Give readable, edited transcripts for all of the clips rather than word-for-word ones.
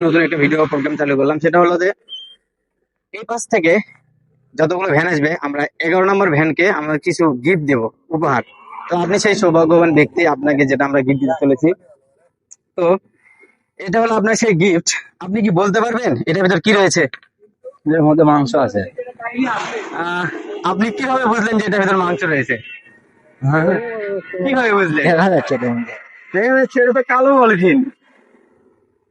নতুন একটা video programme চালু করলাম, সেটা হলো যে এই পাশ থেকে যতগুলো ভ্যান আসবে আমরা 11 নম্বর ভ্যানকে আমরা কিছু গিফট দেব, উপহার। তো আপনি সেই সৌভাগ্যবান ব্যক্তি, আপনাকে যেটা আমরা গিফট দিতে চলেছি। তো এটা হলো আপনার সেই গিফট। আপনি কি বলতে পারবেন এটার ভিতর কি রয়েছে? এর মধ্যে মাংস আছে। আহ, আপনি কিভাবে বুঝলেন যে এটার ভিতর মাংস রয়েছে? কিভাবে বুঝলেন? দেখা যাচ্ছে তো। দেখা যাচ্ছে এটা তো কালো পলিথিন।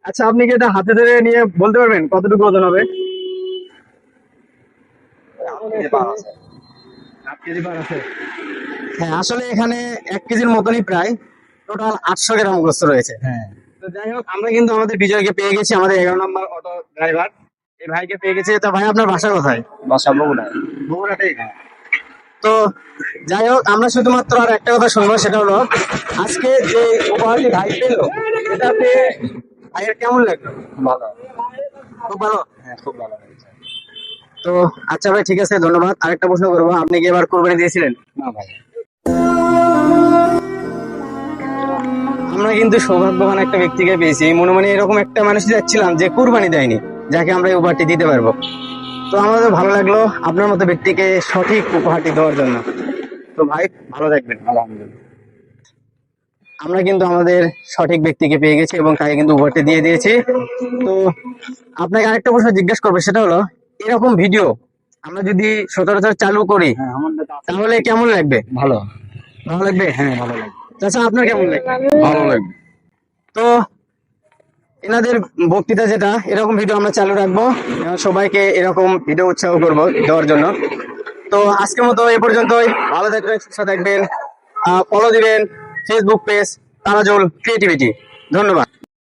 আচ্ছা, আপনি কি এটা হাতে ধরে নিয়ে বলতে পারবেন কতটুকু ওজন হবে? 8 কেজি পার আছে। হ্যাঁ, আসলে এখানে 1 কেজির মতনই প্রায়, টোটাল 800 গ্রাম গোস্ত রয়েছে। হ্যাঁ, তো যাই হোক, আমরা কিন্তু আমাদের বিজয়কে পেয়ে গেছি, আমাদের 11 নম্বর অটো ড্রাইভার এই ভাইকে পেয়ে গেছি। তো ভাই, আপনার বাসা কোথায়? বাসা বগুড়ায়। বগুড়াতেই। তো যাই হোক, আমরা শুধুমাত্র আর একটা কথা শুনবো, সেটা হলো আজকে যে উপহারটি ভাই পেলো, এটা পেয়ে ভাইয়ের কেমন লাগলো? ভালো। খুব ভালো। হ্যাঁ, খুব ভালো লাগছে। তো আচ্ছা ভাই, ঠিক আছে, ধন্যবাদ। আরেকটা প্রশ্ন করবো, আপনি কি এবার কোরবানি দিয়েছিলেন? না ভাই। আমরা কিন্তু সৌভাগ্যবান একটা ব্যক্তিকে পেয়েছি, মনে মনে এরকম একটা মানুষ যাচ্ছিলাম যে কুরবানি দেয়নি, যাকে আমরা এই উপহারটি দিতে পারবো। তো আমাদের ভালো লাগলো আপনার মতো ব্যক্তিকে সঠিক উপহারটি দেওয়ার জন্য। তো ভাই, ভালো থাকবেন। আলহামদুলিল্লাহ। আমরা কিন্তু আমাদের সঠিক ব্যক্তিকে পেয়ে গেছি এবং তাকে কিন্তু উপহারটি দিয়ে দিয়েছি। তো আপনাকে আরেকটা প্রশ্ন জিজ্ঞেস করবো, সেটা হলো এরকম ভিডিও আমরা যদি সচরাচর চালু করি হ্যাঁ, আমাদের তো আছে। তাহলে কেমন লাগবে? ভালো। ভালো লাগবে। হ্যাঁ, ভালো লাগবে। আচ্ছা, আপনার কেমন লাগবে? ভালো লাগবে। তো এনাদের বক্তৃতা যেটা, এরকম ভিডিও আমরা চালু রাখবো, সবাইকে এরকম ভিডিও উৎসাহ করবো দেওয়ার জন্য। তো আজকের মতো এ পর্যন্তই। ভালো থাকবেন, সুস্থ থাকবেন। ফলো দিবেন ফেসবুক পেজ তারাজুল ক্রিয়েটিভিটি। ধন্যবাদ।